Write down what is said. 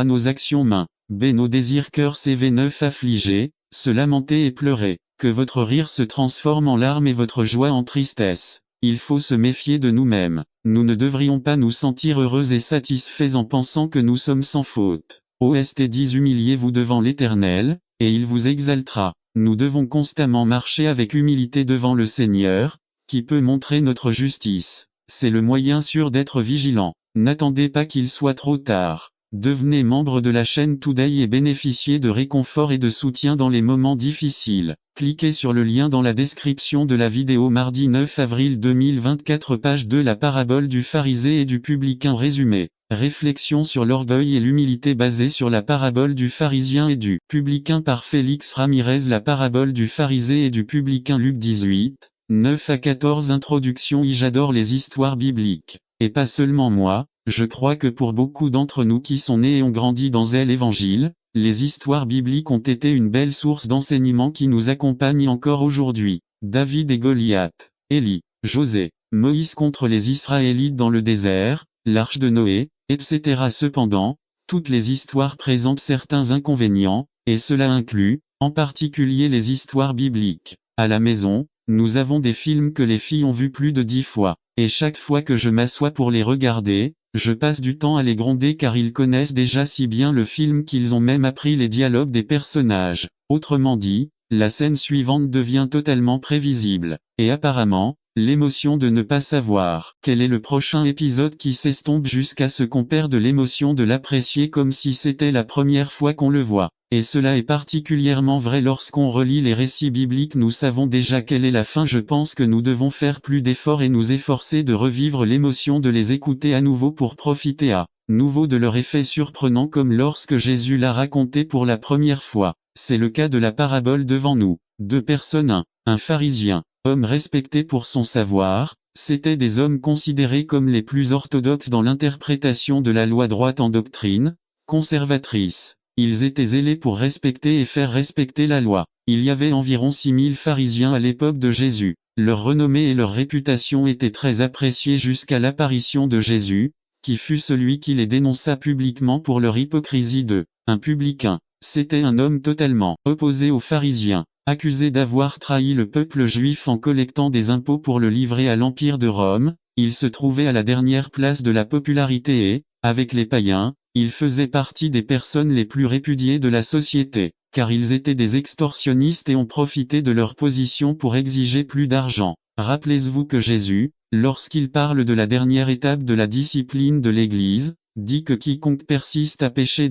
A. Nos actions mains. B. Nos désirs cœur. CV9 affligés, se lamenter et pleurer. Que votre rire se transforme en larmes et votre joie en tristesse. Il faut se méfier de nous-mêmes. Nous ne devrions pas nous sentir heureux et satisfaits en pensant que nous sommes sans faute. OST 10. Humiliez-vous devant l'Éternel, et il vous exaltera. Nous devons constamment marcher avec humilité devant le Seigneur, qui peut montrer notre justice. C'est le moyen sûr d'être vigilant. N'attendez pas qu'il soit trop tard. Devenez membre de la chaîne Today et bénéficiez de réconfort et de soutien dans les moments difficiles. Cliquez sur le lien dans la description de la vidéo. Mardi 9 avril 2024, page 2. La parabole du pharisée et du publicain résumé. Réflexion sur l'orgueil et l'humilité basée sur la parabole du pharisien et du publicain par Félix Ramirez. La parabole du pharisée et du publicain. Luc 18, 9 à 14. Introduction. J'adore les histoires bibliques. Et pas seulement moi. Je crois que pour beaucoup d'entre nous qui sont nés et ont grandi dans l'Évangile, les histoires bibliques ont été une belle source d'enseignement qui nous accompagne encore aujourd'hui. David et Goliath, Élie, José, Moïse contre les Israélites dans le désert, l'arche de Noé, etc. Cependant, toutes les histoires présentent certains inconvénients, et cela inclut, en particulier les histoires bibliques. À la maison, nous avons des films que les filles ont vus plus de 10 fois, et chaque fois que je m'assois pour les regarder, je passe du temps à les gronder car ils connaissent déjà si bien le film qu'ils ont même appris les dialogues des personnages. Autrement dit, la scène suivante devient totalement prévisible. Et apparemment, l'émotion de ne pas savoir quel est le prochain épisode qui s'estompe jusqu'à ce qu'on perde l'émotion de l'apprécier comme si c'était la première fois qu'on le voit. Et cela est particulièrement vrai lorsqu'on relit les récits bibliques. Nous savons déjà quelle est la fin. Je pense que nous devons faire plus d'efforts et nous efforcer de revivre l'émotion de les écouter à nouveau pour profiter à nouveau de leur effet surprenant comme lorsque Jésus l'a raconté pour la première fois. C'est le cas de la parabole devant nous. Deux personnes, un pharisien, homme respecté pour son savoir, c'étaient des hommes considérés comme les plus orthodoxes dans l'interprétation de la loi, droite en doctrine, conservatrice. Ils étaient zélés pour respecter et faire respecter la loi. Il y avait environ 6000 pharisiens à l'époque de Jésus. Leur renommée et leur réputation étaient très appréciées jusqu'à l'apparition de Jésus, qui fut celui qui les dénonça publiquement pour leur hypocrisie de un publicain. C'était un homme totalement opposé aux pharisiens, accusé d'avoir trahi le peuple juif en collectant des impôts pour le livrer à l'Empire de Rome. Il se trouvait à la dernière place de la popularité et, avec les païens, il faisait partie des personnes les plus répudiées de la société, car ils étaient des extorsionnistes et ont profité de leur position pour exiger plus d'argent. Rappelez-vous que Jésus, lorsqu'il parle de la dernière étape de la discipline de l'Église, dit que quiconque persiste à pécher